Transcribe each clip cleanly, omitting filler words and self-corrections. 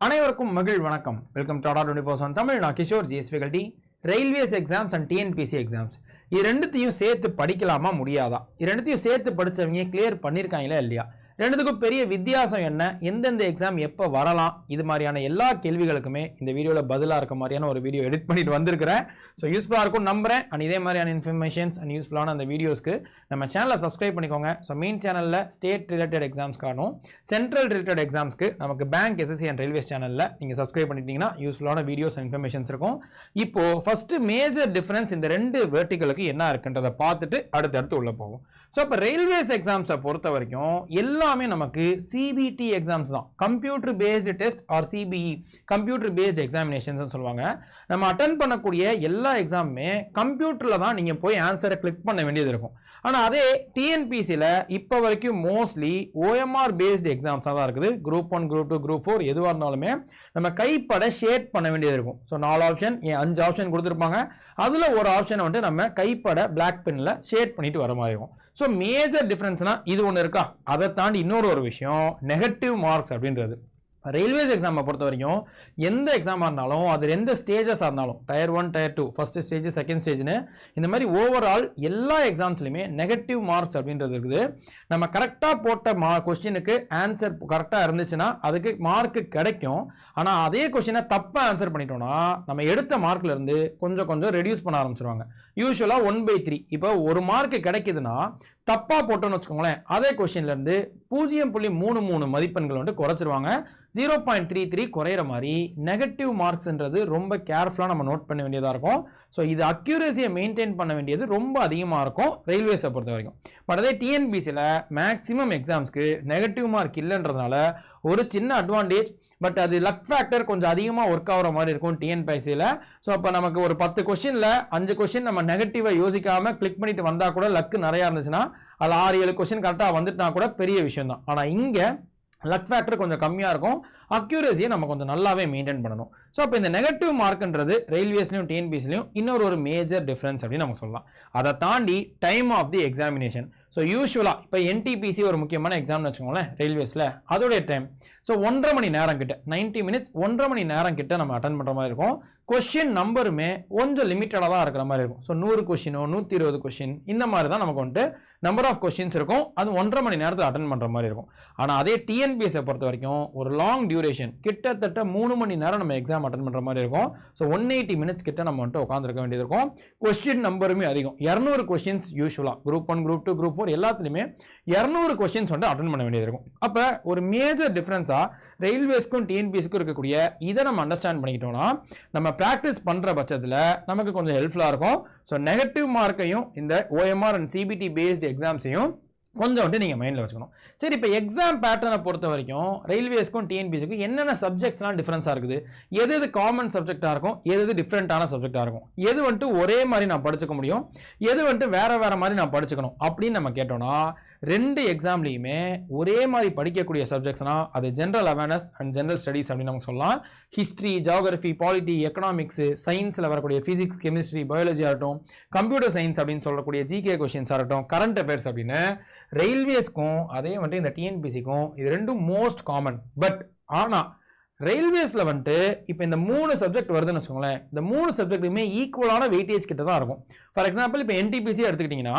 அனைவருக்கும் மகிழ் வணக்கம். Welcome to Tata 24/7 Tamil. நான் Kishore GS faculty. Railways exams and TNPSC exams இது ரெண்டுத்தையும் சேர்த்து படிக்கலாமா முடியாதா? இது ரெண்டுத்தையும் சேர்த்து படிச்சவங்க கிளியர் பண்ணியிருக்காங்களா இல்லையா? ரெண்டுத்துக்கும் பெரிய வித்தியாசம் என்ன? எந்தெந்த எக்ஸாம் எப்போ வரலாம்? இது மாதிரியான எல்லா கேள்விகளுக்குமே இந்த வீடியோவில் பதிலாக இருக்க மாதிரியான ஒரு வீடியோ எடிட் பண்ணிட்டு வந்திருக்கிறேன். ஸோ யூஸ்ஃபுல்லாக இருக்கும் நம்புறேன். அண்ட் இதே மாதிரியான இன்ஃபர்மேஷன்ஸ் அண்ட் யூஸ்ஃபுல்லான அந்த வீடியோஸ்க்கு நம்ம சேனலை சப்ஸ்கிரைப் பண்ணிக்கோங்க. ஸோ மெயின் சேனலில் ஸ்டேட் ரிலேட்டட் எக்ஸாம்ஸ்க்கானும் சென்ட்ரல் ரிலேட்டட் எக்ஸாம்ஸ்க்கு நமக்கு பேங்க், எஸ்எஸ்சி அண்ட் ரயில்வேஸ் சேனலில் நீங்கள் சப்ஸ்கிரைப் பண்ணிட்டீங்கன்னா யூஸ்ஃபுல்லான வீடியோஸ் அண்ட் இன்ஃபர்மேஷன்ஸ் இருக்கும். இப்போ ஃபர்ஸ்ட் மேஜர் டிஃபரன்ஸ் இந்த ரெண்டு வெர்டிகளுக்கு என்ன இருக்குன்றதை பார்த்துட்டு அடுத்தடுத்து உள்ள போகும். ஸோ இப்போ ரயில்வேஸ் எக்ஸாம்ஸை பொறுத்த வரைக்கும் எல்லாமே நமக்கு சிபிடி எக்ஸாம்ஸ் தான். Computer based test or CBE, computer based examinations சொல்லுவாங்க. நம்ம அட்டென்ட் பண்ணக்கூடிய எல்லா எக்ஸாமுமே கம்ப்யூட்டரில் தான் நீங்கள் போய் ஆன்சரை கிளிக் பண்ண வேண்டியது இருக்கும். ஆனால் அதே டிஎன்பிசியில் இப்போ வரைக்கும் மோஸ்ட்லி ஓஎம்ஆர் பேஸ்டு எக்ஸாம்ஸாக தான் இருக்குது. குரூப் 1, குரூப் 2, குரூப் 4 எதுவாக இருந்தாலுமே நம்ம கைப்பட ஷேட் பண்ண வேண்டியது இருக்கும். ஸோ 4 ஆப்ஷன், 5 ஆப்ஷன் கொடுத்துருப்பாங்க. அதில் ஒரு ஆப்ஷனை வந்து நம்ம கைப்பட பிளாக் பென்னில் ஷேட் பண்ணிட்டு வர மாதிரி இருக்கும். ஸோ மேஜர் டிஃபரன்ஸ்னா இது ஒன்று இருக்கா? அதை தாண்டி இன்னொரு விஷயம் நெகட்டிவ் மார்க்ஸ் அப்படின்றது. ரயில்வேஸ் எக்ஸாமை பொறுத்த வரைக்கும் எந்த எக்ஸாமாக இருந்தாலும் அது எந்த ஸ்டேஜஸாக இருந்தாலும் tier 1, tier 2, first stage, second ஸ்டேஜ்னு இந்த மாதிரி ஓவரால் எல்லா எக்ஸாம்ஸ்லையுமே நெகட்டிவ் மார்க்ஸ் அப்படின்றது இருக்குது. நம்ம கரெக்டாக போட்ட கொஸ்டினுக்கு ஆன்சர் கரெக்டாக இருந்துச்சுன்னா அதுக்கு மார்க்கு கிடைக்கும். ஆனால் அதே கொஸ்டினை தப்பாக ஆன்சர் பண்ணிட்டோம்னா நம்ம எடுத்த மார்க்ல இருந்து கொஞ்சம் ரெடியூஸ் பண்ண ஆரம்பிச்சிருவாங்க. யூஸ்வலாக 1/3. இப்போ ஒரு மார்க்கு கிடைக்குதுன்னா தப்பா போட்டோன்னு வச்சுக்கோங்களேன், அதே கொஸ்டின்ல இருந்து 0.33 மதிப்பெண்கள் வந்து குறைச்சிருவாங்க. 0.33 குறையிற மாதிரி நெகட்டிவ் மார்க்ஸ்ன்றது ரொம்ப கேர்ஃபுல்லா நம்ம நோட் பண்ண வேண்டியதா இருக்கும். ஸோ இது அக்யூரேசியை மெயின்டைன் பண்ண வேண்டியது ரொம்ப அதிகமாக இருக்கும் ரயில்வேஸை பொறுத்த வரைக்கும். பட் அதே டிஎன்பிசியில் மேக்ஸிமம் எக்ஸாம்ஸ்க்கு நெகட்டிவ் மார்க் இல்லைன்றதுனால ஒரு சின்ன அட்வான்டேஜ். பட் அது லக் ஃபேக்டர் கொஞ்சம் அதிகமாக ஒர்க் ஆகிற மாதிரி இருக்கும் டிஎன்பிசியில். ஸோ அப்போ நமக்கு ஒரு 10 கொஸ்டினில் 5 கொஸ்டின் நம்ம நெகட்டிவாக யோசிக்காமல் கிளிக் பண்ணிட்டு வந்தால் கூட லக்கு நிறையா இருந்துச்சுன்னா அதில் 6-7 கொஸ்டின் கரெக்டாக வந்துட்டுனா கூட பெரிய விஷயம் தான். ஆனால் இங்கே லக் ஃபேக்டர் கொஞ்சம் கம்மியாக இருக்கும். அக்யூரேசியை நம்ம கொஞ்சம் நல்லாவே மெயின்டைன் பண்ணணும். ஸோ அப்போ இந்த நெகட்டிவ் மார்க்ன்றது ரயில்வேஸ்லையும் டிஎன்பிசிலையும் இன்னொரு மேஜர் டிஃபரன்ஸ் அப்படின்னு நம்ம சொல்லலாம். அதை தாண்டி time of the examination. So யூஸ்வலாக இப்போ என்டிபிசி ஒரு முக்கியமான எக்ஸாம்னு வச்சுக்கோங்களேன் ரயில்வேஸில், அதோடைய டைம் ஸோ 1.5 மணி நேரம் கிட்ட, 90 மினிட்ஸ், 1.5 மணி நேரம் கிட்ட நம்ம அட்டன் பண்ணுற மாதிரி இருக்கும். கொஸ்டின் நம்பருமே கொஞ்சம் லிமிட்டடாக தான் இருக்கிற மாதிரி இருக்கும். ஸோ 100 கொஸ்டினோ 120 கொஸ்டின் இந்த மாதிரி தான் நமக்கு வந்துட்டு நம்பர் ஆஃப் கொஸ்டின்ஸ் இருக்கும். அது 1.5 மணி நேரத்தில் அட்டன் பண்ணுற மாதிரி இருக்கும். ஆனால் அதே டிஎன்பிஎஸ்ஸை பொறுத்த வரைக்கும் ஒரு லாங் டியூரேஷன், கிட்டத்தட்ட 3 மணி நேரம் நம்ம எக்ஸாம் அட்டன் பண்ணுற மாதிரி இருக்கும். ஸோ 180 மினிட்ஸ் கிட்ட நம்ம வந்துட்டு உட்காந்துருக்க வேண்டியது இருக்கும். கொஸ்டின் நம்பருமே அதிகம், 200 கொஸ்டின்ஸ் யூஸ்வலாக குரூப் 1, குரூப் 2, குரூப் 4 எல்லாத்துலையுமே 200 கொஸ்டின்ஸ் வந்து அட்டன் பண்ண வேண்டியது இருக்கும். அப்போ ஒரு மேஜர் டிஃபரன்ஸாக ரயில்வேஸ்க்கும் டிஎன்பிஎஸ்க்கும் இருக்கக்கூடிய இதை நம்ம அண்டர்ஸ்டாண்ட் பண்ணிக்கிட்டோம்னா நம்ம ப்ராக்டிஸ் பண்ணுற பட்சத்தில் நமக்கு கொஞ்சம் ஹெல்ப்ஃபுல்லாக இருக்கும். ஸோ நெகட்டிவ் மார்க்கையும் இந்த ஓஎம்ஆர் அண்ட் சிபிடி பேஸ்டு எக்ஸாம்ஸையும் கொஞ்சம் வந்து நீங்கள் மைண்டில் வச்சுக்கணும். சரி, இப்போ எக்ஸாம் பேட்டர்னை பொறுத்த வரைக்கும் ரயில்வேஸ்க்கும் டிஎன்பிஎஸ்க்கும் என்னென்ன சப்ஜெக்ட்ஸ்லாம் டிஃப்ரென்ஸாக இருக்குது? எது காமன் சப்ஜெக்டாக இருக்கும், எது டிஃப்ரெண்ட்டான சப்ஜெக்டாக இருக்கும், எது வந்துட்டு ஒரே மாதிரி நான் படிச்சுக்க முடியும், எது வந்துட்டு வேற மாதிரி நான் படிச்சுக்கணும் அப்படின்னு நம்ம கேட்டோம்னா ரெண்டு எக்ஸாம்லையுமே ஒரே மாதிரி படிக்கக்கூடிய சப்ஜெக்ட்ஸ்னா அது general awareness and general studies அப்படின்னு நம்ம சொல்லலாம். ஹிஸ்ட்ரி, ஜியோகிராஃபி, பாலிட்டி, எக்கனாமிக்ஸ், சயின்ஸில் வரக்கூடிய ஃபிசிக்ஸ், கெமிஸ்ட்ரி, பயாலஜி ஆகட்டும், கம்ப்யூட்டர் சயின்ஸ் அப்படின்னு சொல்லக்கூடிய ஜிகே கொஸ்டின்ஸ் ஆகட்டும், கரண்ட் அஃபேர்ஸ் அப்படின்னு ரயில்வேஸ்க்கும் அதே வந்துட்டு இந்த டிஎன்பிசிக்கும் இது ரெண்டும் மோஸ்ட் காமன். பட் ஆனால் ரயில்வேஸில் வந்துட்டு இப்போ இந்த 3 சப்ஜெக்ட் வருதுன்னு வச்சுக்கோங்களேன், இந்த 3 சப்ஜெக்ட்டுமே ஈக்குவலான வெயிட்டேஜ் கிட்ட தான் இருக்கும். ஃபார் எக்ஸாம்பிள் இப்போ என்டிபிசி எடுத்துக்கிட்டிங்கன்னா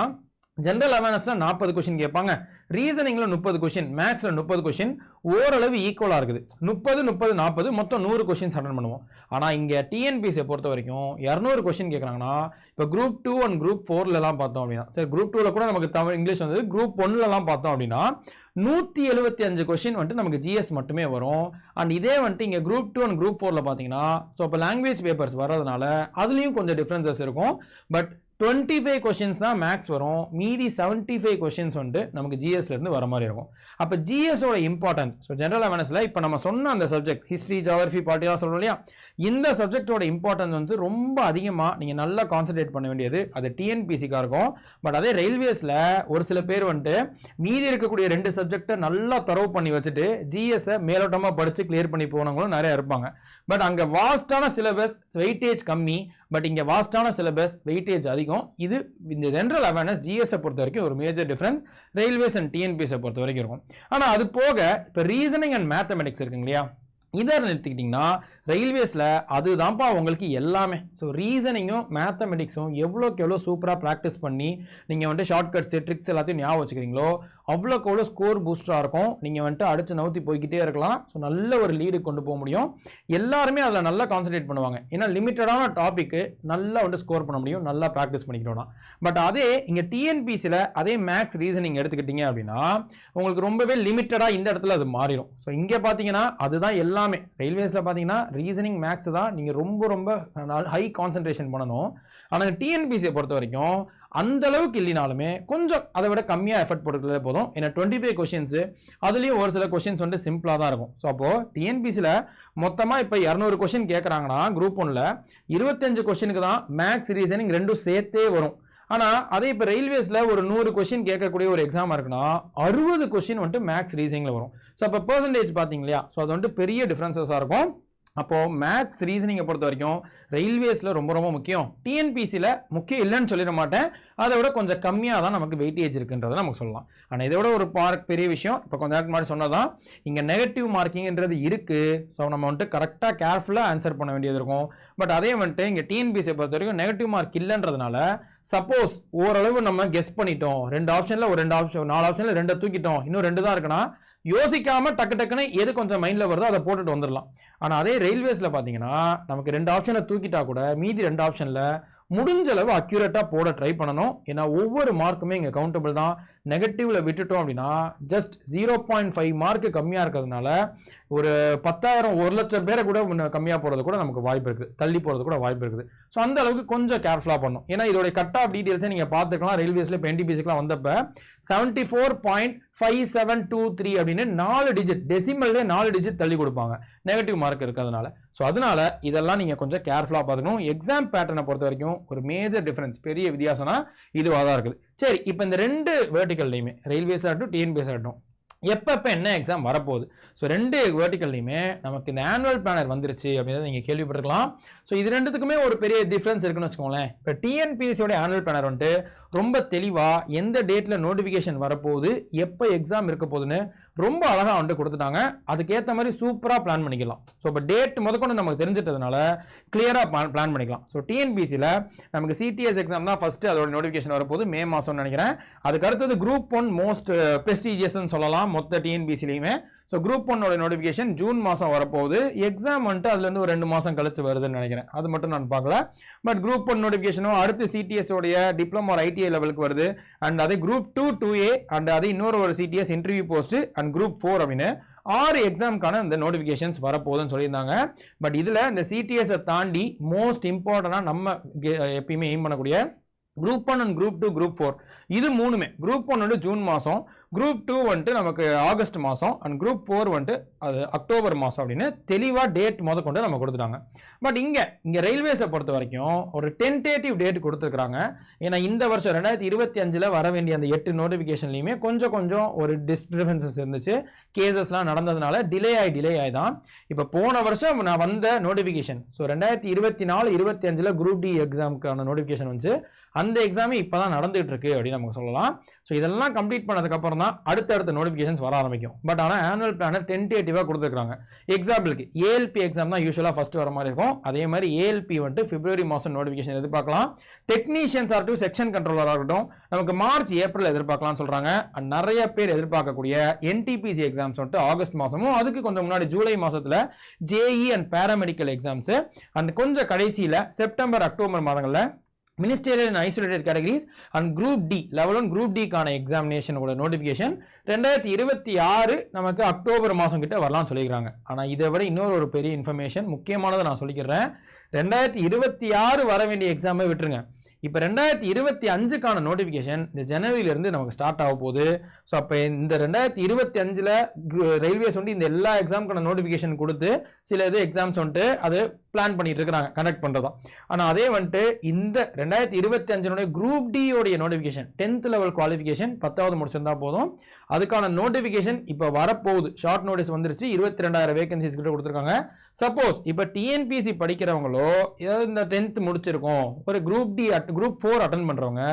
ஜென்ரல் அவேர்னஸ்ல 40 கொஸ்டின் கேட்பாங்க, ரீசனிங்ல 30 கொஸ்டின், மேக்ஸ்ல 30 கொஸ்டின், ஓரளவு ஈக்குவலா இருக்குது. 30, மொத்தம் 100 கொஸ்டின்ஸ் அட்டன் பண்ணுவோம். ஆனா இங்க டிஎன்பிசியை பொறுத்த வரைக்கும் 200 கொஸ்டின் கேட்கறாங்கன்னா இப்போ குரூப் 2 அண்ட் குரூப் 4லலாம் பார்த்தோம் அப்படின்னா, சரி குரூப் 2ல கூட நமக்கு தமிழ் இங்கிலீஷ் வந்தது, குரூப் 1லலாம் பார்த்தோம் அப்படின்னா 175 கொஸ்டின் வந்துட்டு நமக்கு ஜிஎஸ் மட்டுமே வரும். அண்ட் இதே வந்துட்டு இங்கே குரூப் 2 அண்ட் குரூப் 4ல பார்த்தீங்கன்னா ஸோ இப்போ லாங்குவேஜ் பேப்பர்ஸ் வர்றதுனால அதுலேயும் கொஞ்சம் டிஃப்ரென்சஸ் இருக்கும். பட் 25 கொஸ்டின்ஸ் தான் மேக்ஸ் வரும், மீதி 75 கொஸ்டின்ஸ் வந்துட்டு நமக்கு ஜிஎஸ்ல இருந்து வர மாதிரி இருக்கும். அப்போ ஜிஎஸோட இம்பார்ட்டன்ஸ், ஸோ ஜென்ரல் அவேர்னஸ்ல இப்போ நம்ம சொன்ன அந்த சப்ஜெக்ட் ஹிஸ்ட்ரி, ஜியோகிராஃபி, பாலிட்டிலாம் சொல்றோம் இல்லையா, இந்த சப்ஜெக்டோட இம்பார்ட்டன்ஸ் வந்து ரொம்ப அதிகமாக நீங்கள் நல்லா கான்சென்ட்ரேட் பண்ண வேண்டியது அது டிஎன்பிசிக்காக இருக்கும். பட் அதே ரயில்வேஸில் ஒரு சில பேர் வந்துட்டு மீதி இருக்கக்கூடிய 2 சப்ஜெக்டை நல்லா தரவு பண்ணி வச்சுட்டு ஜிஎஸ்ஸை மேலோட்டமாக படித்து கிளியர் பண்ணி போனவங்களும் நிறைய இருப்பாங்க. பட் அங்கே வாஸ்டான சிலபஸ் வெயிட்டேஜ் கம்மி, பட் இங்கே வாஸ்டான சிலபஸ் வெயிட்டேஜ் அதிகம். இது இந்த ஜென்ரல் அவேர்னஸ் ஜிஎஸ்ஸை பொறுத்த வரைக்கும் ஒரு மேஜர் டிஃபரன்ஸ் ரயில்வேஸ் அண்ட் டிஎன்பிஎஸ்ஸை பொறுத்த வரைக்கும் இருக்கும். ஆனால் அது போக இப்போ ரீசனிங் அண்ட் மேத்தமெட்டிக்ஸ் இருக்குங்க இல்லையா, இதை எடுத்துக்கிட்டிங்கன்னா ரயில்வேஸில் அதுதான்ப்பா உங்களுக்கு எல்லாமே. ஸோ ரீசனிங்கும் மேத்தமெட்டிக்ஸும் எவ்வளோக்கு எவ்வளோ சூப்பராக ப்ராக்டிஸ் பண்ணி நீங்கள் வந்துட்டு ஷார்ட்கட்ஸு ட்ரிக்ஸ் எல்லாத்தையும் ஞாபகம் வச்சுக்கிறீங்களோ அவ்வளோக்கு எவ்வளோ ஸ்கோர் பூஸ்டராக இருக்கும். நீங்கள் வந்துட்டு அடித்து நவுத்தி போய்கிட்டே இருக்கலாம். ஸோ நல்ல ஒரு லீடு கொண்டு போக முடியும். எல்லாருமே அதில் நல்லா கான்சன்ட்ரேட் பண்ணுவாங்க. ஏன்னா லிமிட்டடான டாப்பிக்கு நல்லா வந்துட்டு ஸ்கோர் பண்ண முடியும், நல்லா ப்ராக்டிஸ் பண்ணிக்கிட்டோம்னா. பட் அதே இங்கே டிஎன்பிசியில் அதே மேக்ஸ் ரீசனிங் எடுத்துக்கிட்டீங்க அப்படின்னா உங்களுக்கு ரொம்பவே லிமிட்டடாக இந்த இடத்துல அது மாறிடும். ஸோ இங்கே பார்த்தீங்கன்னா அதுதான் எல்லாமே. ரயில்வேஸில் பார்த்தீங்கன்னா ரீசனிங் மேக்ஸ் தான் நீங்கள் ரொம்ப ரொம்ப ஹை கான்சன்ட்ரேஷன் பண்ணணும். ஆனால் டிஎன்பிசியை பொறுத்த வரைக்கும் அந்த அளவுக்கு இல்லைனாலுமே கொஞ்சம் அதை விட கம்மியாக எஃபர்ட் போட்டுக்கிறதே போதும். ஏன்னா 25 கொஷின்ஸு, அதுலேயும் ஒரு சில கொஷின்ஸ் வந்து சிம்பிளாக தான் இருக்கும். ஸோ அப்போது டிஎன்பிசியில் மொத்தமாக இப்போ 200 கொஷின் கேட்குறாங்கன்னா குரூப் 1ல் 25 கொஷினுக்கு தான் மேக்ஸ் ரீசனிங் ரெண்டும் சேர்த்தே வரும். ஆனால் அதே இப்போ ரயில்வேஸில் ஒரு 100 கொஷின் கேட்கக்கூடிய ஒரு எக்ஸாம் இருக்குன்னா 60 கொஷின் வந்துட்டு மேக்ஸ் ரீசனிங்கில் வரும். ஸோ அப்போ பெர்சன்டேஜ் பார்த்தீங்க இல்லையா, ஸோ அது வந்துட்டு பெரிய டிஃப்ரென்சஸாக இருக்கும். அப்போது மேக்ஸ் ரீசனிங்கை பொறுத்த வரைக்கும் ரயில்வேஸில் ரொம்ப ரொம்ப முக்கியம். டிஎன்பிசியில் முக்கியம் இல்லைன்னு சொல்லிட மாட்டேன், அதை விட கொஞ்சம் கம்மியாக தான் நமக்கு வெயிட்டேஜ் இருக்குன்றதை நமக்கு சொல்லலாம். ஆனால் இதோட ஒரு பெரிய விஷயம் இப்போ கொஞ்சம் நேரத்துக்கு முன்னாடி சொன்னதான், இங்கே நெகட்டிவ் மார்க்கிங்கிறது இருக்குது. ஸோ நம்ம வந்துட்டு கரெக்டாக கேர்ஃபுல்லாக ஆன்சர் பண்ண வேண்டியது இருக்கும். பட் அதே வந்துட்டு இங்கே டிஎன்பிசியை பொறுத்த வரைக்கும் நெகட்டிவ் மார்க் இல்லைன்றதுனால சப்போஸ் ஓரளவு நம்ம கெஸ் பண்ணிட்டோம், 2 ஆப்ஷனில் ஒரு 2 ஆப்ஷன் 4 ஆப்ஷனில் 2 தூக்கிட்டோம், இன்னும் 2 தான் இருக்குன்னா யோசிக்காம டக்கு டக்குன்னு எது கொஞ்சம் மைண்டில் வருதோ அதை போட்டுட்டு வந்துடலாம். ஆனால் அதே ரயில்வேஸில் பார்த்தீங்கன்னா நமக்கு 2 ஆப்ஷனை தூக்கிட்டா கூட மீதி 2 ஆப்ஷனில் முடிஞ்ச அளவு அக்யூரேட்டாக போட ட்ரை பண்ணணும். ஏன்னா ஒவ்வொரு மார்க்குமே இங்கே கவுண்டபிள் தான். நெகட்டிவில் விட்டுட்டோம் அப்படின்னா ஜஸ்ட் 0.5 மார்க்கு கம்மியாக இருக்கிறதுனால ஒரு 10,000 1 லட்சம் பேரை கூட கம்மியாக போகிறது கூட நமக்கு வாய்ப்பு இருக்குது, தள்ளி போகிறது கூட வாய்ப்பு இருக்குது. ஸோ அந்த அளவுக்கு கொஞ்சம் கேர்ஃபுல்லாக பண்ணணும். ஏன்னா இதோட கட் ஆஃப் டீட்டெயில்ஸை நீங்கள் பார்த்துக்கலாம். ரயில்வேஸில் இப்போ என்டிபிசிக்கெலாம் வந்தப்போ 74.5723 அப்படின்னு 4 டிஜிட் டெசிமல்லே 4 டிஜிட் தள்ளி கொடுப்பாங்க நெகட்டிவ் மார்க் இருக்கிறதுனால. ஸோ அதனால இதெல்லாம் நீங்கள் கொஞ்சம் கேர்ஃபுல்லாக பார்த்துக்கணும். எக்ஸாம் பேட்டர்னை பொறுத்த வரைக்கும் ஒரு மேஜர் டிஃபரன்ஸ், பெரிய வித்தியாசம்னா இதுவாக தான் இருக்குது. சரி, இப்போ இந்த 2 வேர்டிகல்லையுமே ரயில்வேஸ் ஆகட்டும் டிஎன்பிஎஸ் ஆகட்டும் எப்போ என்ன எக்ஸாம் வரப்போகுது. ஸோ 2 வேர்டிகல்லையுமே நமக்கு இந்த ஆனுவல் பிளானர் வந்துருச்சு அப்படின்றத நீங்கள் கேள்விப்பட்டிருக்கலாம். ஸோ இது ரெண்டுத்துக்குமே ஒரு பெரிய டிஃப்ரென்ஸ் இருக்குன்னு வச்சுக்கோங்களேன். இப்போ டிஎன்பிஎஸ்சியோட ஆனுவல் பிளானர் வந்துட்டு ரொம்ப தெளிவாக எந்த டேட்டில் நோட்டிஃபிகேஷன் வரப்போகுது, எப்போ எக்ஸாம் இருக்க போகுதுன்னு ரொம்ப அழகாக வந்துட்டு கொடுத்துட்டாங்க. அதுக்கேற்ற மாதிரி சூப்பராக பிளான் பண்ணிக்கலாம். ஸோ இப்போ டேட் முதற்கொண்டு நமக்கு தெரிஞ்சிட்டதுனால கிளியராக பிளான் பண்ணிக்கலாம். ஸோ டிஎன்பிசியில் நமக்கு சிடிஎஸ் எக்ஸாம் தான் ஃபஸ்ட்டு அதோட நோட்டிஃபிகேஷன் வரப்போகுது மே மாதம்னு நினைக்கிறேன். அதுக்கு அடுத்தது குரூப் 1 மோஸ்ட் ப்ரெஸ்டீஜியஸ்ன்னு சொல்லலாம் மொத்த டிஎன்பிசிலையுமே. ஸோ குரூப் 1 நோட்டிஃபிகேஷன் ஜூன் மாதம் வரப்போகுது. எக்ஸாம் வந்துட்டு அதுலேருந்து ஒரு 2 மாதம் கழிச்சு வருதுன்னு நினைக்கிறேன். அது மட்டும் நான் பார்க்கல. பட் குரூப் 1 நோட்டிஃபிகேஷனும் அடுத்து சிடிஎஸ் உடைய டிப்ளமோ ஐடிஐ லெவலுக்கு வருது. அண்ட் அதே குரூப் 2 2A அண்ட் அதே இன்னொரு ஒரு CTS interview post and group 4 அப்படின்னு 6 எக்ஸாமுக்கான இந்த நோட்டிஃபிகேஷன்ஸ் வரப்போகுதுன்னு சொல்லியிருந்தாங்க. பட் இதில் இந்த சிடிஎஸை தாண்டி மோஸ்ட் இம்பார்ட்டண்டாக நம்ம எப்பயுமே எய்ம் பண்ணக்கூடிய குரூப் 1 அண்ட் குரூப் 2 குரூப் 4 இது மூணுமே. குரூப் 1 வந்து ஜூன் மாதம், குரூப் 2 வந்துட்டு நமக்கு ஆகஸ்ட் மாதம் அண்ட் குரூப் 4 வந்துட்டு அது அக்டோபர் மாதம் அப்படின்னு தெளிவாக டேட் கொண்டு நம்ம கொடுத்துட்டாங்க. பட் இங்கே ரயில்வேஸை பொறுத்த வரைக்கும் ஒரு டென்டேட்டிவ் டேட் கொடுத்துருக்காங்க. ஏன்னா இந்த வருஷம் 2025 வர வேண்டிய அந்த 8 நோட்டிஃபிகேஷன்லையுமே கொஞ்சம் ஒரு டிஸ்டர்பன்சஸ் இருந்துச்சு. கேசஸ்லாம் நடந்ததுனால டிலே ஆகி தான் இப்போ போன வருஷம் நான் வந்த நோட்டிஃபிகேஷன். ஸோ 2024-25 குரூப் டி எக்ஸாமுக்கான நோட்டிஃபிகேஷன் வந்து அந்த எக்ஸாமே இப்போ தான் நடந்துகிட்டு இருக்கு அப்படின்னு நமக்கு சொல்லலாம். ஸோ இதெல்லாம் கம்ப்ளீட் பண்ணதுக்கப்புறம் தான் அடுத்தடுத்த நோட்டிஃபிகேஷன்ஸ் வர ஆரம்பிக்கும். பட் ஆனால் ஆனுவல் பிளானர் டென்டேட்டிவாக கொடுத்துருக்காங்க. எக்ஸாம்பிளுக்கு ஏஎல்பி எக்ஸாம் தான் யூஸ்வலாக ஃபஸ்ட்டு வர மாதிரி இருக்கும். அதே மாதிரி ஏஎல்பி வந்துட்டு பிப்ரவரி மாதம் நோட்டிஃபிகேஷன் எதிர்பார்க்கலாம். டெக்னீஷியன்ஸ் ஆகட்டும், செக்ஷன் கண்ட்ரோலராக இருக்கட்டும் நமக்கு மார்ச் ஏப்ரல் எதிர்பார்க்கலாம்னு சொல்கிறாங்க. நிறைய பேர் எதிர்பார்க்கக்கூடிய என்டிபிசி எக்ஸாம்ஸ் வந்துட்டு ஆகஸ்ட் மாதமும், அதுக்கு கொஞ்சம் முன்னாடி ஜூலை மாதத்தில் ஜேஇ அண்ட் பேராமெடிக்கல் எக்ஸாம்ஸு, அந்த கொஞ்சம் கடைசியில் செப்டம்பர் அக்டோபர் மாதங்களில் ministerial and isolated categories and group D level 1 group டிக்கான எக்ஸாமினேஷனோட நோட்டிஃபிகேஷன் 2026 நமக்கு அக்டோபர் மாதம் கிட்ட வரலாம்னு சொல்லிக்கிறாங்க. ஆனால் இதை விட இன்னொரு பெரிய இன்ஃபர்மேஷன் முக்கியமானதை நான் சொல்லிக்கிறேன். 2026 வர வேண்டிய எக்ஸாமை விட்டுருங்க. இப்போ 2025க்கான நோட்டிஃபிகேஷன் இந்த ஜனவரியிலேருந்து நமக்கு ஸ்டார்ட் ஆக போகுது. ஸோ அப்போ இந்த 2025 ரயில்வேஸ் வந்து இந்த எல்லா எக்ஸாமுக்கான நோட்டிஃபிகேஷன் கொடுத்து சில இது எக்ஸாம்ஸ் வந்துட்டு அது பிளான் பண்ணிட்டு இருக்கிறாங்க கனெக்ட் பண்ணுறதும். ஆனால் அதே வந்துட்டு இந்த 2025 குரூப் டியோடைய நோட்டிஃபிகேஷன் 10th லெவல் குவாலிஃபிகேஷன் 10வது முடிச்சிருந்தா போதும். அதுக்கான நோட்டிஃபிகேஷன் இப்போ வரப்போகுது. ஷார்ட் நோட்டீஸ் வந்துருச்சு. 22,000 வேகன்சிஸ் கிட்ட கொடுத்துருக்காங்க. சப்போஸ் இப்போ டிஎன்பிசி படிக்கிறவங்களோ ஏதாவது இந்த 10th முடிச்சிருக்கோம், ஒரு குரூப் 4 அட்டன் பண்ணுறவங்க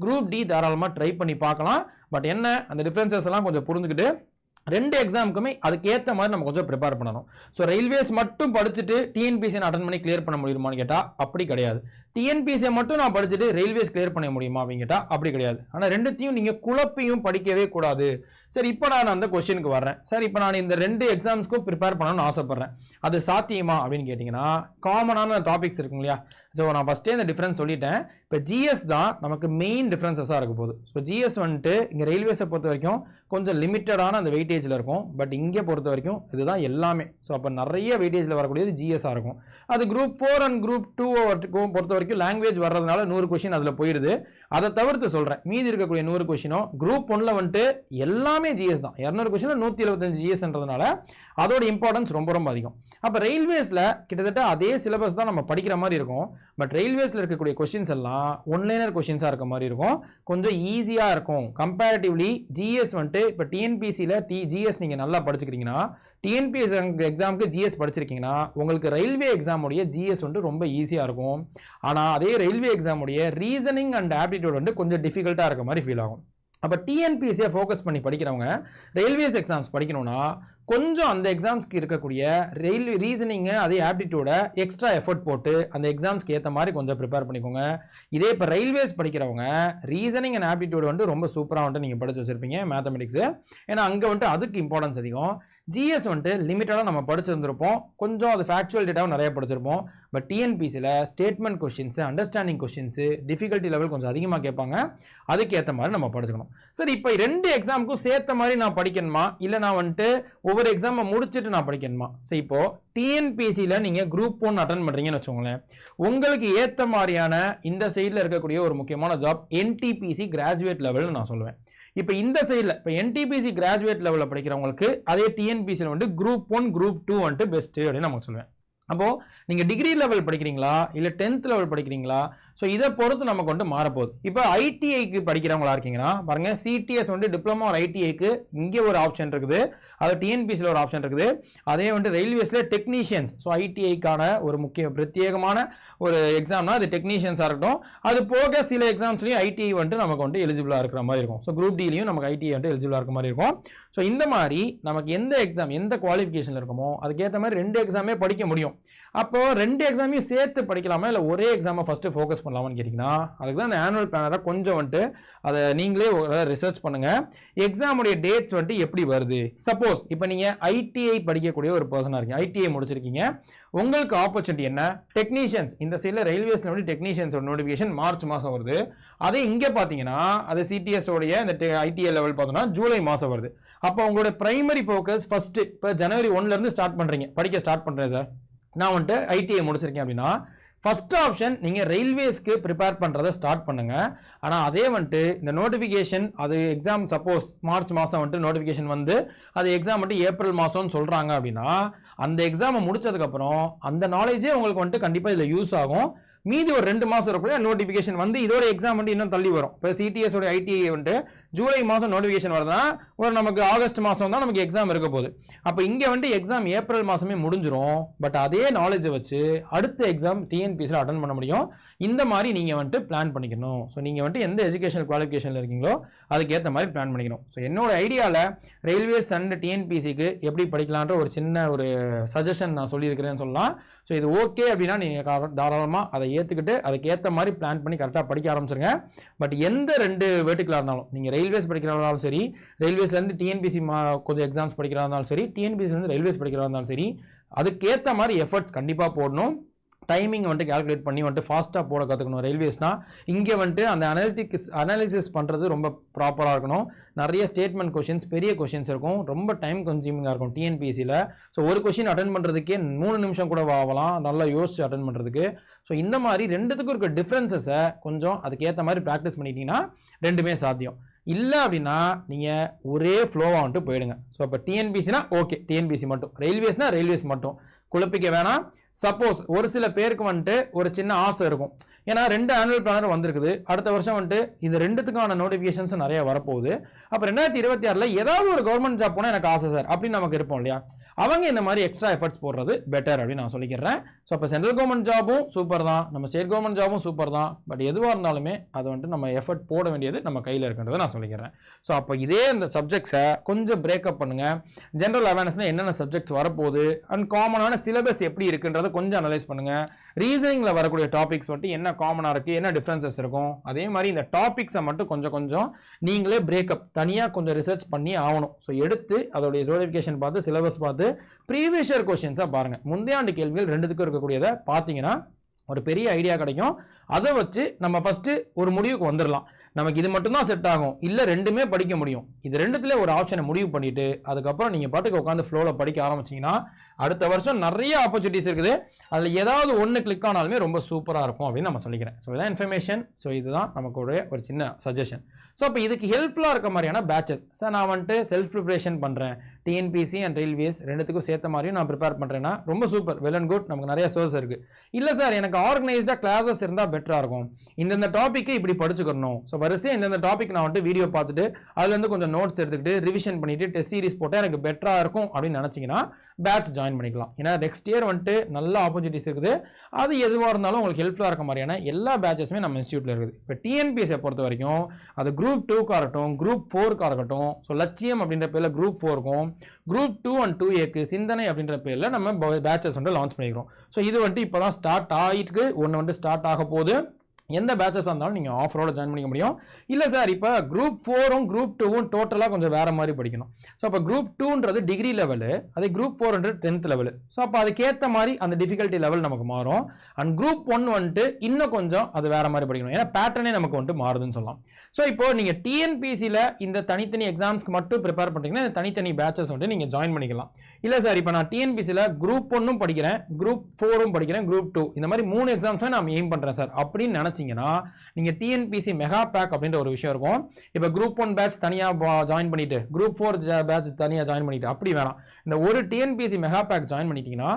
குரூப் டி தாராளமாக ட்ரை பண்ணி பார்க்கலாம். பட் என்ன அந்த டிஃப்ரென்சஸ் எல்லாம் கொஞ்சம் புரிஞ்சுக்கிட்டு ரெண்டு எக்ஸாமுக்குமே அதுக்கேற்ற மாதிரி நம்ம கொஞ்சம் ப்ரிப்பேர் பண்ணணும். ஸோ ரயில்வேஸ் மட்டும் படிச்சுட்டு டிஎன்பிசியை அட்டன் பண்ணி கிளியர் பண்ண முடியுமான்னு கேட்டால் அப்படி கிடையாது. டிஎன்பிசியை மட்டும் நான் படிச்சுட்டு ரயில்வேஸ் கிளியர் பண்ண முடியுமா அப்படின்னு கேட்டால் அப்படி கிடையாது. ஆனால் ரெண்டுத்தையும் நீங்கள் குழப்பியும் படிக்கவே கூடாது. சரி, இப்போ நான் அந்த கொஸ்டினுக்கு வர்றேன். சார், இப்போ நான் இந்த ரெண்டு எக்ஸாம்ஸ்க்கும் ப்ரிப்பேர் பண்ணணும்னு ஆசைப்பட்றேன், அது சாத்தியமா அப்படின்னு கேட்டிங்கன்னா, காமனான டாபிக்ஸ் இருக்குங்க இல்லையா? ஸோ நான் ஃபஸ்ட்டே இந்த டிஃப்ரென்ஸ் சொல்லிட்டேன். இப்போ ஜிஎஸ் தான் நமக்கு மெயின் டிஃப்ரென்சஸாக இருக்க போகுது. ஸோ ஜிஎஸ் வந்துட்டு இங்கே ரயில்வேஸை பொறுத்த வரைக்கும் கொஞ்சம் லிமிட்டடான அந்த வெயிட்டேஜில் இருக்கும். பட் இங்கே பொறுத்த வரைக்கும் இதுதான் எல்லாமே. ஸோ அப்போ நிறைய வெயிட்டேஜில் வரக்கூடியது ஜிஎஸ்ஸாக இருக்கும். அது குரூப் 4 அண்ட் குரூப் 2 பொறுத்த வரைக்கும் லாங்குவேஜ் வர்றதுனால 100 கொஸ்டின் அதில் போயிடுது. அதை தவிர்த்து சொல்கிறேன், மீதி இருக்கக்கூடிய 100 கொஸ்டினும் குரூப் 1ல் வந்துட்டு எல்லாமே ஜிஎஸ் தான். 200 கொஸ்டின் 175 ஜிஎஸ்ன்றதுனால அதோட இம்பார்ட்டன்ஸ் ரொம்ப ரொம்ப அதிகம். அப்போ ரயில்வேஸில் கிட்டத்தட்ட அதே சிலபஸ் தான் நம்ம படிக்கிற மாதிரி இருக்கும். பட் ரயில்வேஸில் இருக்கக்கூடிய கொஸ்டின்ஸ் எல்லாம் ஒன்லைனர் கொஸ்டின்ஸாக இருக்க மாதிரி இருக்கும். கொஞ்சம் ஈஸியாக இருக்கும் கம்பேரிட்டிவ்லி. ஜிஎஸ் வந்துட்டு இப்போ டிஎன்பிசியில் ஜிஎஸ் நீங்கள் நல்லா படிச்சுக்கிறீங்கன்னா, டிஎன்பிஎஸ் எக்ஸாமுக்கு ஜிஎஸ் படிச்சிருக்கீங்கன்னா உங்களுக்கு ரயில்வே எக்ஸாமுடைய ஜிஎஸ் வந்துட்டு ரொம்ப ஈஸியாக இருக்கும். ஆனால் அதே ரயில்வே எக்ஸாமுடைய ரீசனிங் அண்ட் ஆப்டிடியூட் வந்துட்டு கொஞ்சம் டிஃபிகல்ட்டாக இருக்க மாதிரி ஃபீல் ஆகும். அப்போ டிஎன்பிசியை ஃபோக்கஸ் பண்ணி படிக்கிறவங்க ரயில்வேஸ் எக்ஸாம்ஸ் படிக்கணும்னா கொஞ்சம் அந்த எக்ஸாம்ஸ்க்கு இருக்கக்கூடிய ரீசனிங்கு அதே ஆப்டிடியூடை எக்ஸ்ட்ரா எஃபர்ட் போட்டு அந்த எக்ஸாம்ஸ்க்கு ஏற்ற மாதிரி கொஞ்சம் ப்ரிப்பேர் பண்ணிக்கோங்க. இதே இப்போ ரயில்வேஸ் படிக்கிறவங்க ரீசனிங் அண்ட் ஆப்டிடியூட் வந்துட்டு ரொம்ப சூப்பராக வந்துட்டு நீங்கள் படித்து வச்சுருப்பீங்க மேத்தமெட்டிக்ஸு. ஏன்னா அங்கே வந்துட்டு அதுக்கு இம்பார்ட்டன்ஸ் அதிகம். ஜிஎஸ் வந்துட்டு லிமிட்டடாக நம்ம படிச்சிருந்திருப்போம், கொஞ்சம் அது ஃபேக்சுவல் டேட்டாவும் நிறைய படிச்சிருப்போம். பட் டிஎன்பிசியில் statement questions, understanding questions, difficulty level கொஞ்சம் அதிகமாக கேட்பாங்க. அதுக்கேற்ற மாதிரி நம்ம படிச்சுக்கணும். சரி, இப்போ 2 எக்ஸாமுக்கும் சேர்த்த மாதிரி நான் படிக்கணுமா, இல்லை நான் வந்துட்டு ஒவ்வொரு எக்ஸாமை முடிச்சுட்டு நான் படிக்கணுமா? சரி, இப்போ டிஎன்பிசியில் நீங்கள் குரூப் 1 அட்டன் பண்ணுறீங்கன்னு வச்சுக்கோங்களேன். உங்களுக்கு ஏற்ற மாதிரியான இந்த சைடில் இருக்கக்கூடிய ஒரு முக்கியமான ஜாப் என்டிபிசி கிராஜுவேட் லெவல்னு நான் சொல்லுவேன். இப்போ இந்த சைடில் இப்போ என்டிபிசி கிராஜுவேட் லெவலில் படிக்கிறவங்களுக்கு அதே டிஎன்பிசியில் வந்துட்டு குரூப் 1 குரூப் 2 வந்துட்டு பெஸ்ட்டு அப்படின்னு நம்ம சொல்லுவேன். அப்போது நீங்கள் டிகிரி லெவல் படிக்கிறீங்களா இல்லை 10th லெவல் படிக்கிறீங்களா? ஸோ இதை பொறுத்து நமக்கு வந்துட்டு மாறப்போகுது. இப்போ ஐடிஐக்கு படிக்கிறவங்களா இருக்கீங்கன்னா பாருங்கள், சிடிஎஸ் வந்துட்டு டிப்ளமோ ஒரு ஐடிஐக்கு இங்கே ஒரு ஆப்ஷன் இருக்குது, அது டிஎன்பிசியில் ஒரு ஆப்ஷன் இருக்குது. அதே வந்துட்டு ரயில்வேஸில் டெக்னீஷியன்ஸ், ஸோ ஐடிஐக்கான ஒரு முக்கிய பிரத்யேகமான ஒரு எக்ஸாம்னா அது டெக்னீஷியன்ஸாக இருக்கட்டும். அது போக சில எக்ஸாம்ஸ்லையும் ஐடிஐ வந்துட்டு நமக்கு வந்துட்டு எலிஜிபிளாக இருக்கிற மாதிரி இருக்கும். ஸோ குரூப் டிலையும் நமக்கு ஐடிஐ வந்துட்டு எலிஜிபிளாக இருக்க மாதிரி இருக்கும். ஸோ இந்த மாதிரி நமக்கு எந்த எக்ஸாம் எந்த குவாலிஃபிகேஷனில் இருக்குமோ அதுக்கேற்ற மாதிரி 2 எக்ஸாமே படிக்க முடியும். அப்போ 2 எக்ஸாமையும் சேர்த்து படிக்கலாமா இல்லை ஒரே எக்ஸாமை ஃபஸ்ட்டு ஃபோக்கஸ் பண்ணலாமான்னு கேட்டிங்கன்னா, அதுக்கு தான் அந்த ஆனுவல் பிளானரை கொஞ்சம் வந்துட்டு அதை நீங்களே ரிசர்ச் பண்ணுங்கள். எக்ஸாமுடைய டேட்ஸ் வந்துட்டு எப்படி வருது. சப்போஸ் இப்போ நீங்கள் ஐடிஐ படிக்கக்கூடிய ஒரு பர்சனாக இருக்கீங்க, ஐடிஐ முடிச்சிருக்கீங்க, உங்களுக்கு ஆப்பர்ச்சுனிட்டி என்ன? டெக்னீஷியன்ஸ் இந்த சைடில் ரயில்வேஸில் வந்து டெக்னீஷியன்ஸோட நோட்டிஃபிகேஷன் மார்ச் மாதம் வருது. அதே இங்கே பார்த்தீங்கன்னா அது சிடிஎஸோடைய இந்த ஐடிஐ லெவல் பார்த்தோன்னா ஜூலை மாதம் வருது. அப்போ உங்களோட பிரைமரி ஃபோக்கஸ் ஃபஸ்ட்டு இப்போ ஜனவரி 1லேருந்து ஸ்டார்ட் பண்ணுறீங்க, படிக்க ஸ்டார்ட் பண்ணுறேன் சார், நான் வந்துட்டு ஐடிஐ முடிச்சிருக்கேன் அப்படின்னா ஃபர்ஸ்ட் ஆப்ஷன் நீங்கள் ரயில்வேஸ்க்கு ப்ரிப்பேர் பண்ணுறதை ஸ்டார்ட் பண்ணுங்கள். ஆனால் அதே வந்துட்டு இந்த நோட்டிஃபிகேஷன் அது எக்ஸாம் சப்போஸ் மார்ச் மாதம் வந்துட்டு நோட்டிஃபிகேஷன் வந்து அது எக்ஸாம் வந்துட்டு ஏப்ரல் மாதம்னு சொல்கிறாங்க அப்படின்னா அந்த எக்ஸாமை முடிச்சதுக்கப்புறம் அந்த நாலேஜே உங்களுக்கு வந்துட்டு கண்டிப்பாக இதில் யூஸ் ஆகும். மீதி ஒரு 2 மாதம் இருக்கக்கூடிய நோட்டிஃபிகேஷன் வந்து இதோட எக்ஸாம் வந்து இன்னும் தள்ளி வரும். இப்போ சிடிஎஸோட ஐடிஐ வந்துட்டு ஜூலை மாதம் நோட்டிஃபிகேஷன் வருதுன்னா ஒரு நமக்கு ஆகஸ்ட் மாதம் தான் நமக்கு எக்ஸாம் இருக்க போகுது. அப்போ இங்கே வந்துட்டு எக்ஸாம் ஏப்ரல் மாதமே முடிஞ்சிடும். பட் அதே நாலேஜை வச்சு அடுத்த எக்ஸாம் டிஎன்பிசியில் அட்டன் பண்ண முடியும். இந்த மாதிரி நீங்கள் வந்துட்டு பிளான் பண்ணிக்கணும். ஸோ நீங்கள் வந்துட்டு எந்த எஜுகேஷனல் குவாலிஃபிகேஷனில் இருக்கீங்களோ அதுக்கேற்ற மாதிரி பிளான் பண்ணிக்கணும். ஸோ என்னோட ஐடியாவில் ரயில்வேஸ் அண்ட் டிஎன்பிசிக்கு எப்படி படிக்கலான்ற ஒரு சின்ன ஒரு சஜஷன் நான் சொல்லியிருக்கிறேன்னு சொல்லலாம். ஸோ இது ஓகே அப்படின்னா நீங்கள் தாராளமாக அதை ஏற்றுக்கிட்டு அதுக்கேற்ற மாதிரி பிளான் பண்ணி கரெக்டாக படிக்க ஆரம்பிச்சிருங்க. பட் எந்த 2 வேர்ட்டிக்கலாக இருந்தாலும், நீங்கள் ரயில்வேஸ் படிக்கிறதா இருந்தாலும் சரி, ரயில்வேஸ்லேருந்து டிஎன்பிசி கொஞ்சம் எக்ஸாம்ஸ் படிக்கிறதா இருந்தாலும் சரி, டிஎன்பிசிலேருந்து ரயில்வேஸ் படிக்கிறதா இருந்தாலும் சரி, அதுக்கேற்ற மாதிரி எஃபர்ட்ஸ் கண்டிப்பாக போடணும். டைமிங் வந்துட்டு கால்குலேட் பண்ணி வந்துட்டு ஃபாஸ்ட்டாக போட கற்றுக்கணும். ரயில்வேஸ்னால் இங்கே வந்துட்டு அந்த அனாலிசிஸ் பண்ணுறது ரொம்ப ப்ராப்பராக இருக்கணும். நிறைய ஸ்டேட்மெண்ட் கொஷின்ஸ், பெரிய கொஷின்ஸ் இருக்கும், ரொம்ப டைம் கன்சியூமிங்காக இருக்கும் டிஎன்பிசியில். ஸோ ஒரு கொஷின் அட்டன் பண்ணுறதுக்கே 3 நிமிஷம் கூட ஆகலாம், நல்லா யோசிச்சு அட்டன் பண்ணுறதுக்கு. ஸோ இந்த மாதிரி 2த்துக்கும் இருக்க டிஃப்ரென்சஸை கொஞ்சம் அதுக்கேற்ற மாதிரி ப்ராக்டிஸ் பண்ணிட்டீங்கன்னா 2மே சாத்தியம். இல்லை அப்படின்னா நீங்கள் ஒரே ஃப்ளோவாக வந்துட்டு போயிடுங்க. ஸோ இப்போ டிஎன்பிசினா ஓகே டிஎன்பிசி மட்டும், ரயில்வேஸ்னால் ரயில்வேஸ் மட்டும், குழப்பிக்க வேணாம். சப்போஸ் ஒரு சில பேருக்கு வந்துட்டு ஒரு சின்ன ஆசை இருக்கும், ஏன்னா 2 ஆனுவல் பிளானர் வந்திருக்குது, அடுத்த வருஷம் வந்துட்டு இந்த ரெண்டுத்துக்கான நோட்டிஃபிகேஷன்ஸ் நிறைய வரப்போகுது. அப்போ 2026ல் ஏதாவது ஒரு கவர்மெண்ட் ஜாப் போனால் எனக்கு ஆசை சார் அப்படின்னு நமக்கு இருப்போம் இல்லையா, அவங்க இந்த மாதிரி எக்ஸ்ட்ரா எஃபர்ட்ஸ் போடுறது பெட்டர் அப்படின்னு நான் சொல்லிக்கிறேன். ஸோ அப்போ சென்ட்ரல் கவர்மெண்ட் ஜாபும் சூப்பர் தான், நம்ம ஸ்டேட் கவர்மெண்ட் ஜாபும் சூப்பர் தான், பட் எதுவாக இருந்தாலுமே அது வந்துட்டு நம்ம எஃபர்ட் போட வேண்டியது நம்ம கையில் இருக்குன்றதை நான் சொல்லிக்கிறேன். ஸோ அப்போ இதே இந்த சப்ஜெக்ட்ஸை கொஞ்சம் பிரேக்கப் பண்ணுங்கள். ஜென்ரல் அவேர்னஸ்னால் என்னென்ன சப்ஜெக்ட்ஸ் வரப்போகுது அண்ட் காமனான சிலபஸ் எப்படி இருக்குன்றதை கொஞ்சம் அனலைஸ் பண்ணுங்கள். ரீசனிங்கில் வரக்கூடிய டாபிக்ஸ் வந்துட்டு என்ன காமனாக இருக்குது, என்ன டிஃப்ரென்சஸ் இருக்கும், அதே மாதிரி இந்த டாபிக்ஸை மட்டும் கொஞ்சம் நீங்களே பிரேக்கப் தனியாக கொஞ்சம் ரிசர்ச் பண்ணி ஆகணும். ஸோ எடுத்து அதோடைய நோட்டிஃபிகேஷன் பார்த்து சிலபஸ் பார்த்து ப்ரீவியஸ் இயர் கொஸ்டின்ஸாக பாருங்கள். முந்தைய ஆண்டு கேள்விகள் ரெண்டுத்துக்கும் இருக்கக்கூடியதை பார்த்தீங்கன்னா ஒரு பெரிய ஐடியா கிடைக்கும். அதை வச்சு நம்ம ஃபஸ்ட்டு ஒரு முடிவுக்கு வந்துடலாம். நமக்கு இது மட்டும்தான் செட் ஆகும், இல்லை ரெண்டுமே படிக்க முடியும், இது ரெண்டுத்துல ஒரு ஆப்ஷனை முடிவு பண்ணிட்டு அதுக்கப்புறம் நீங்கள் பாட்டுக்கு உட்காந்து ஃப்ளோவில் படிக்க ஆரம்பிச்சிங்கன்னா அடுத்த வருஷம் நிறைய ஆப்பர்ச்சுனிட்டிஸ் இருக்குது. அதில் ஏதாவது ஒன்று கிளிக் ஆனாலுமே ரொம்ப சூப்பராக இருக்கும் அப்படின்னு நம்ம சொல்லிக்கிறேன். ஸோ இதான் இன்ஃபர்மேஷன். ஸோ இதுதான் நமக்கு ஒரு சின்ன சஜஷன். ஸோ அப்போ இதுக்கு ஹெல்ப்ஃபுல்லாக இருக்க மாதிரியான பேட்சஸ் சார் நான் வந்துட்டு செல்ஃப் ப்ரிப்பரேஷன் பண்ணுறேன், டிஎன்பிசி அண்ட் ரயில்வேஸ் ரெண்டுத்துக்கும் சேர்த்த மாதிரியும் நான் ப்ரிப்பேர் பண்ணுறேன்னா ரொம்ப சூப்பர், வெல் அண்ட் குட், நமக்கு நிறைய சோர்ஸ் இருக்குது. இல்லை சார் எனக்கு ஆர்கனைஸ்டாக கிளாஸஸ் இருந்தால் பெட்டராக இருக்கும், இந்த டாப்பிக்கை இப்படி படிச்சுக்கணும், ஸோ வரிசையாக இந்த டாபிக் நான் வந்துட்டு வீடியோ பார்த்துட்டு அதுலேருந்து கொஞ்சம் நோட்ஸ் எடுத்துக்கிட்டு ரிவிஷன் பண்ணிவிட்டு டெஸ்ட் சீரிஸ் போட்டால் எனக்கு பெட்டராக இருக்கும் அப்படின்னு நினச்சிங்கன்னா பேட்ச் ஜாயின் பண்ணிக்கலாம். ஏன்னா நெக்ஸ்ட் இயர் வந்துட்டு நல்ல ஆப்பர்ச்சுனிட்டிஸ் இருக்குது. அது எதுவாக இருந்தாலும் உங்களுக்கு ஹெல்ப்ஃபுல்லாக இருக்க மாதிரியான எல்லா பேட்சஸுமே நம்ம இன்ஸ்டியூட்டில் இருக்குது. இப்போ டிஎன்பிஎஸ்சியை பொறுத்த வரைக்கும் அது குரூப் 2க்காக இருக்கட்டும், குரூப் 4க்காக இருக்கட்டும், ஸோ லட்சியம் அப்படின்ற பேரில் குரூப் 4க்கும், குரூப் 2 அண்ட் 2A சிந்தனை அப்படின்ற பேரில் நம்ம பேட்சஸ் வந்துட்டு லான்ச் பண்ணிக்கிறோம். ஸோ இது வந்துட்டு இப்போ தான் ஸ்டார்ட் ஆகிட்டு ஒன்று வந்துட்டு ஸ்டார்ட் ஆக போகுது. எந்த பேட்சஸாக இருந்தாலும் நீங்கள் ஆஃபரோட ஜாயின் பண்ணிக்க முடியும். இல்லை சார் இப்போ குரூப் 4ம் குரூப் 2ம் டோட்டலாக கொஞ்சம் வேறு மாதிரி படிக்கணும். ஸோ அப்போ குரூப் 2ன்றது டிகிரி லெவலு, அதே குரூப் 4ன்றது 10th லெவலு. ஸோ அப்போ அதுக்கேற்ற மாதிரி அந்த டிஃபிகல்ட்டி லெவல் நமக்கு மாறும். அண்ட் குரூப் 1 வந்துட்டு இன்னும் கொஞ்சம் அது வேறு மாதிரி படிக்கணும், ஏன்னா பேட்டர்னே நமக்கு வந்துட்டு மாறுதுன்னு சொல்லலாம். ஸோ இப்போ நீங்கள் டிஎன்பிசியில் இந்த தனித்தனி எக்ஸாம்ஸ்க்கு மட்டும் ப்ரிப்பேர் பண்ணுறீங்கன்னா இந்த தனித்தனி பேட்சஸ் வந்துட்டு நீங்கள் ஜாயின் பண்ணிக்கலாம். இல்லை சார் இப்போ நான் டிஎன்பிசியில் குரூப் 1ம் படிக்கிறேன், குரூப் 4ம் படிக்கிறேன், குரூப் 2 இந்த மாதிரி 3 எக்ஸாம்ஸும் நான் எய்ம் பண்ணுறேன் சார் அப்படின்னு நினச்சிங்கன்னா நீங்கள் டிஎன்பிசி மெகா பேக் அப்படின்ற ஒரு விஷயம் இருக்கும். இப்போ குரூப் 1 பேட்ச் தனியாக ஜாயின் பண்ணிட்டு குரூப் 4 பேட்ச் தனியாக ஜாயின் பண்ணிட்டு அப்படி வேணாம். இந்த ஒரு டிஎன்பிசி மெகா பேக் ஜாயின் பண்ணிட்டீங்கன்னா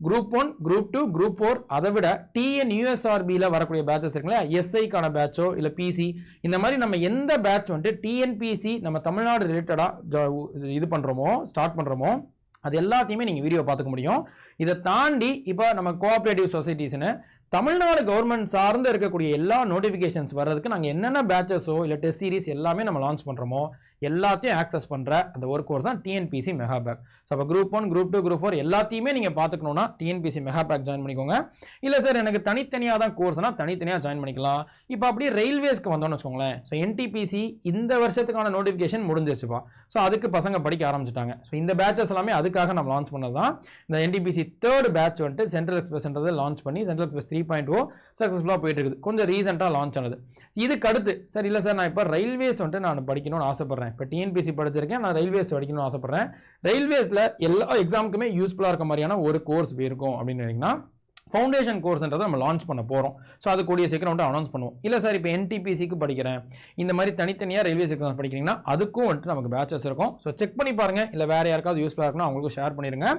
குரூப் 1, குரூப் 2, குரூப் 4 அதை விட டிஎன்யூஎஸ்ஆர்பியில் வரக்கூடிய பேட்சஸ் இருக்குல்ல, எஸ்ஐக்கான பேட்சோ இல்லை பிசி, இந்த மாதிரி நம்ம எந்த பேட்ச் வந்துட்டு டிஎன்பிசி நம்ம தமிழ்நாடு ரிலேட்டடாக இது பண்ணுறோமோ ஸ்டார்ட் பண்ணுறோமோ அது எல்லாத்தையுமே நீங்கள் வீடியோ பார்த்துக்க முடியும். இதை தாண்டி இப்போ நம்ம கோஆப்ரேட்டிவ் சொசைட்டிஸ்னு தமிழ்நாடு கவர்மெண்ட் சார்ந்து இருக்கக்கூடிய எல்லா நோட்டிஃபிகேஷன்ஸ் வர்றதுக்கு நாங்கள் என்னென்ன பேட்சஸோ இல்லை டெஸ்ட் சீரிஸ் எல்லாமே நம்ம லான்ச் பண்ணுறோமோ எல்லாத்தையும் ஆக்சஸ் பண்ணுற அந்த ஒரு கோர்ஸ் தான் டிஎன்பிசி மெகா பேக். ஸோ அப்போ குரூப் 1, குரூப் 2, குரூப் 4 எல்லாத்தையுமே நீங்கள் பார்த்துக்கணுன்னா டிஎன்பிசி மெகா பேக் ஜாயின் பண்ணிக்கோங்க. இல்லை சார் எனக்கு தனித்தனியாக தான் கோர்ஸ்னால் தனித்தனியாக ஜாயின் பண்ணிக்கலாம். இப்போ அப்படியே ரயில்வேஸ்க்கு வந்தோம்னு வச்சுக்கோங்களேன். ஸோ என்டிபிசி இந்த வருஷத்துக்கான நோட்டிஃபிகேஷன் முடிஞ்சிச்சுப்பா. ஸோ அதுக்கு பசங்க படிக்க ஆரம்பிச்சிட்டாங்க. ஸோ இந்த பேட்சஸ் எல்லாமே அதுக்காக நம்ம லான்ச் பண்ணது தான். இந்த என்டிபிசி 3rd பேட்ச் வந்துட்டு சென்ட்ரல் எக்ஸ்பிரஸ்ன்றதை லான்ச் பண்ணி சென்ட்ரல் எக்ஸ்பிரஸ் 3.0 சக்ஸஸ்ஃபுல்லாக போயிட்டு இருக்குது. கொஞ்சம் ரீசெண்டாக லான்ச் ஆனது. இதுக்கு அடுத்து சார் இல்லை சார் நான் இப்போ ரயில்வேஸ் வந்துட்டு நான் படிக்கணும்னு ஆசைப்பட்றேன், இப்போ டிஎன்பிசி படிச்சிருக்கேன், நான் ரயில்வேஸ் படிக்கணும்னு ஆசைப்பட்றேன், ரயில்வேஸில் எல்லா எக்ஸாமுக்குமே யூஸ்ஃபுல்லாக இருக்க மாதிரியான ஒரு கோர்ஸ் இருக்கும் அப்படின்னு நினைக்கிங்கன்னா ஃபவுண்டேஷன் கோர்ஸ்ன்றதை நம்ம லான்ச் பண்ண போகிறோம். ஸோ அது கூடிய சீக்கிரம் வந்துட்டு அனௌன்ஸ் பண்ணுவோம். இல்லை சார் இப்போ என்டிபிசிக்கு படிக்கிறேன், இந்த மாதிரி தனித்தனியாக ரயில்வேஸ் எக்ஸாம்ஸ் படிக்கிறீங்கன்னா அதுக்கும் வந்துட்டு நமக்கு பேட்சஸ் இருக்கும். ஸோ செக் பண்ணி பாருங்கள். இல்லை வேறு யாருக்காவது யூஸ்ஃபுல்லாக இருக்குன்னா அவங்களுக்கும் ஷேர் பண்ணிடுங்க.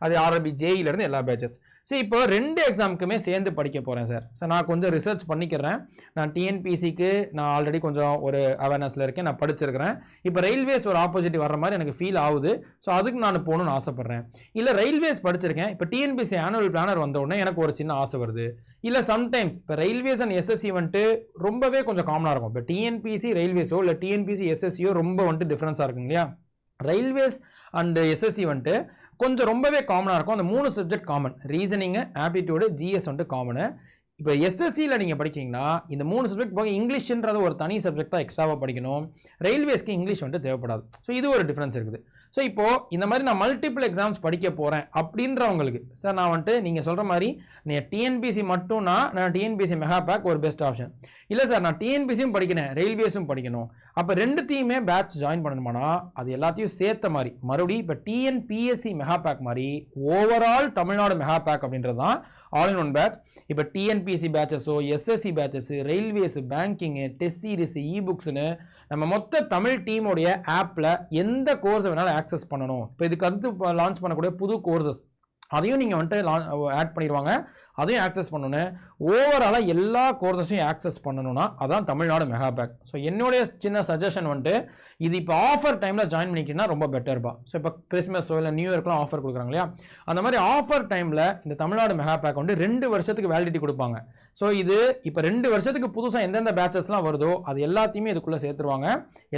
அது ஆர்ஆர்பி ஜேஇலேருந்து எல்லா பேட்சஸ். சரி இப்போ 2 எக்ஸாமுக்குமே சேர்ந்து படிக்க போகிறேன் சார். சார் நான் கொஞ்சம் ரிசர்ச் பண்ணிக்கிறேன், நான் டிஎன்பிசிக்கு நான் ஆல்ரெடி கொஞ்சம் ஒரு அவேர்னஸில் இருக்கேன், நான் படிச்சிருக்கிறேன், இப்போ ரயில்வேஸ் ஒரு ஆப்பர்ச்சுனிட்டி வர்ற மாதிரி எனக்கு ஃபீல் ஆகுது, ஸோ அதுக்கு நான் போகணும்னு ஆசைப்பட்றேன். இல்லை ரயில்வேஸ் படிச்சிருக்கேன், இப்போ டிஎன்பிசி ஆனுவல் பிளானர் வந்த உடனே எனக்கு ஒரு சின்ன ஆசை வருது. இல்லை சம்டைம்ஸ் இப்போ ரயில்வேஸ் அண்ட் எஸ்எஸ்சி வந்துட்டு ரொம்பவே கொஞ்சம் காமனாக இருக்கும். இப்போ டிஎன்பிசி ரயில்வேஸோ இல்லை டிஎன்பிசி எஸ்எஸ்சியோ ரொம்ப வந்துட்டு டிஃப்ரென்ஸாக இருக்குங்க இல்லையா. ரயில்வேஸ் அண்ட் எஸ்எஸ்சி வந்துட்டு கொஞ்சம் ரொம்பவே காமனாக இருக்கும். அந்த 3 subject common, reasoning, aptitude, GS வந்துட்டு காமனு. இப்போ எஸ்எஸ்சியில் நீங்கள் படிக்கிறீங்கன்னா இந்த 3 சப்ஜெக்ட் போக இங்கிலீஷ்ன்றது ஒரு தனி சப்ஜெக்டாக எக்ஸ்ட்ராவாக படிக்கணும். ரயில்வேஸ்க்கு இங்கிலீஷ் வந்துட்டு தேவைப்படாது. ஸோ இது ஒரு டிஃப்ரென்ஸ் இருக்குது. ஸோ இப்போது இந்த மாதிரி நான் மல்டிபிள் எக்ஸாம்ஸ் படிக்க போகிறேன் அப்படின்றவங்களுக்கு சார் நான் வந்துட்டு நீங்கள் சொல்கிற மாதிரி நீங்கள் டிஎன்பிசி மட்டும்னா நான் டிஎன்பிசி மெகா பேக் ஒரு பெஸ்ட் ஆப்ஷன். இல்லை சார் நான் டிஎன்பிசியும் படிக்கிறேன், ரயில்வேஸும் படிக்கணும், அப்போ ரெண்டுத்தையுமே பேட்ச் ஜாயின் பண்ணணுமானா அது எல்லாத்தையும் சேர்த்த மாதிரி மறுபடியும் இப்போ டிஎன்பிஎஸ்சி மெகா பேக் மாதிரி ஓவரால் தமிழ்நாடு மெகா பேக் அப்படின்றது தான் ஆல் இன் ஒன் பேட்ச். இப்போ டிஎன்பிஎஸ்சி பேட்சஸோ SSC batches, railways, banking, test series, இபுக்ஸ்னு நம்ம மொத்த தமிழ் டீமோடைய ஆப்பில் எந்த கோர்ஸை வேணாலும் ஆக்சஸ் பண்ணணும். இப்போ இதுக்கு அடுத்து லான்ச் பண்ணக்கூடிய புது கோர்சஸ் அதையும் நீங்கள் வந்துட்டு ஆட் பண்ணிடுவாங்க. அதையும் ஆக்சஸ் பண்ணணும். ஓவராலாக எல்லா கோர்சஸையும் ஆக்சஸ் பண்ணணும்னா அதான் தமிழ்நாடு மெகா பேக். ஸோ என்னுடைய சின்ன சஜஷன் வந்துட்டு இது இப்போ ஆஃபர் டைமில் ஜாயின் பண்ணிக்கிட்டீங்கன்னா ரொம்ப பெட்டர்ப்பா. ஸோ இப்போ கிறிஸ்மஸோ இல்லை நியூ இயர்க்குலாம் ஆஃபர் கொடுக்குறாங்க இல்லையா, அந்த மாதிரி ஆஃபர் டைமில் இந்த தமிழ்நாடு மெகா பேக் வந்து 2 வருஷத்துக்கு வேலிடிட்டி கொடுப்பாங்க. ஸோ இது இப்போ 2 வருஷத்துக்கு புதுசாக எந்தெந்த பேச்சஸ்லாம் வருதோ அது எல்லாத்தையுமே இதுக்குள்ளே சேர்த்துருவாங்க.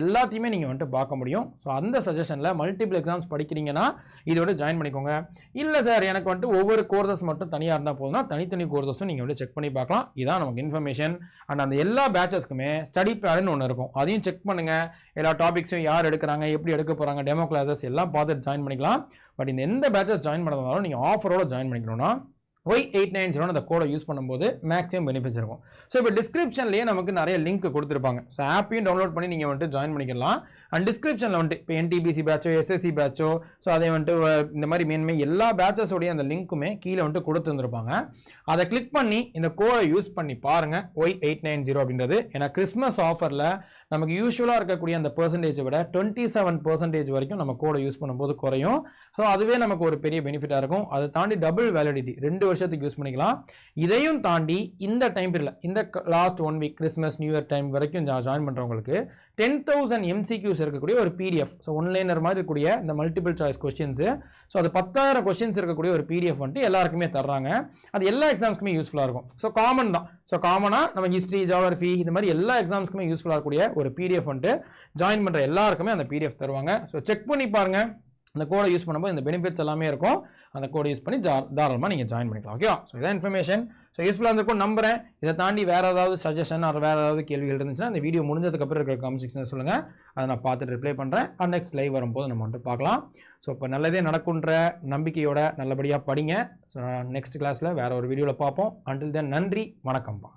எல்லாத்தையுமே நீங்கள் வந்துட்டு பார்க்க முடியும். ஸோ அந்த சஜஷனில் மல்டிபிள் எக்ஸாம்ஸ் படிக்கிறீங்கன்னா இதோட ஜாயின் பண்ணிக்கோங்க. இல்லை சார் எனக்கு வந்துட்டு ஒவ்வொரு கோர்சஸ் மட்டும் தனியாக இருந்தால் போதும்னா தனித்தனி கோர்சஸும் நீங்கள் வந்து செக் பண்ணி பார்க்கலாம். இதான் நமக்கு இன்ஃபர்மேஷன். அண்ட் அந்த எல்லா பேச்சஸ்க்குமே ஸ்டடி பேடுன்னு ஒன்று இருக்கும், அதையும் செக் பண்ணுங்கள். எல்லா டாபிக்ஸும் யார் எடுக்கிறாங்க, எப்படி எடுக்க போகிறாங்க, டெமோ கிளாஸஸ் எல்லாம் பார்த்துட்டு ஜாயின் பண்ணிக்கலாம். பட் இந்த எந்த பேச்சஸ் ஜாயின் பண்ணதாலும் நீங்கள் ஆஃபரோட ஜாயின் பண்ணிக்கணும்னா Y890 அந்த கோடை யூஸ் பண்ணும்போது மேக்ஸிமம் பெனிஃபிட்ஸ் இருக்கும். ஸோ இப்போ டிஸ்கிரிப்ஷன்லேயே நமக்கு நிறைய லிங்க் கொடுத்துருப்பாங்க. ஸோ ஆப்பையும் டவுன்லோட் பண்ணி நீங்கள் வந்துட்டு ஜாயின் பண்ணிக்கலாம். அண்ட் டிஸ்கிரிப்ஷனில் வந்துட்டு இப்போ NTPC பேட்சோ SSC பேட்சோ ஸோ அதை வந்துட்டு இந்த மாதிரி மேன்மை எல்லா பேட்சஸோடைய அந்த லிங்க்குமே கீழே வந்துட்டு கொடுத்துருந்துருப்பாங்க. அதை கிளிக் பண்ணி இந்த கோடை யூஸ் பண்ணி பாருங்கள் Y890 அப்படின்றது. ஏன்னா கிறிஸ்மஸ் ஆஃபரில் நமக்கு யூஸ்வலாக இருக்கக்கூடிய அந்த பெர்சன்டேஜை விட 27% வரைக்கும் நம்ம கோடை யூஸ் பண்ணும்போது குறையும். ஸோ அதுவே நமக்கு ஒரு பெரிய பெனிஃபிட்டாக இருக்கும். அதை தாண்டி டபுள் வேலிடிட்டி 2 வருஷத்துக்கு யூஸ் பண்ணிக்கலாம். இதையும் தாண்டி இந்த டைம் பீரியடில் இந்த last 1 week Christmas new year time வரைக்கும் ஜாயின் பண்ணுறவங்களுக்கு 10,000 MCQs இருக்கக்கூடிய ஒரு PDF, ஸோ ஒன்லைனர் மாதிரி இருக்கக்கூடிய இந்த மல்டிபிள் சாய்ஸ் கொஸ்டின்ஸு, ஸோ அது 10,000 கொஸ்டின்ஸ் இருக்கக்கூடிய ஒரு PDF வந்துட்டு எல்லாருக்குமே தர்றாங்க. அது எல்லா எக்ஸாம்ஸ்க்குமே யூஸ்ஃபுல்லாக இருக்கும். ஸோ காமன் தான். ஸோ காமனாக நம்ம ஹிஸ்ட்ரி, ஜியோகிராஃபி இந்த மாதிரி எல்லா எக்ஸாம்ஸ்க்குமே யூஸ்ஃபுல்லாக இருக்கக்கூடிய ஒரு PDF வந்துட்டு ஜாயின் பண்ணுற எல்லாருக்குமே அந்த PDF தருவாங்க. ஸோ செக் பண்ணி பாருங்கள். அந்த கோடை யூஸ் பண்ணும்போது இந்த பெனிஃபிட்ஸ் எல்லாமே இருக்கும். அந்த கோடை யூஸ் பண்ணி தாராளமாக நீங்கள் ஜாயின் பண்ணிக்கலாம். ஓகேவா? ஸோ இதான் இன்ஃபர்மேஷன். ஸோ யூஸ்ஃபுல்லாக இருந்திருக்கும் நம்புறேன். இதை தாண்டி வேறு ஏதாவது சஜஷன் ஆர் வேறு ஏதாவது கேள்விகள் இருந்துச்சுன்னா இந்த வீடியோ முடிஞ்சதுக்கப்புறம் இருக்கிற கமெண்ட் செக்ஷனில் சொல்லுங்கள். அதை நான் பார்த்துட்டு ரிப்ளை பண்ணுறேன். அண்ட் நெக்ஸ்ட் லைவ் வரும்போது நம்ம வந்துட்டு பார்க்கலாம். ஸோ இப்போ நல்லதே நடக்குன்ற நம்பிக்கையோட நல்லபடியாக படிங்க. ஸோ நெக்ஸ்ட் கிளாஸில் வேறு ஒரு வீடியோவில் பார்ப்போம். அண்டில் தென் நன்றி, வணக்கம்ப்பா.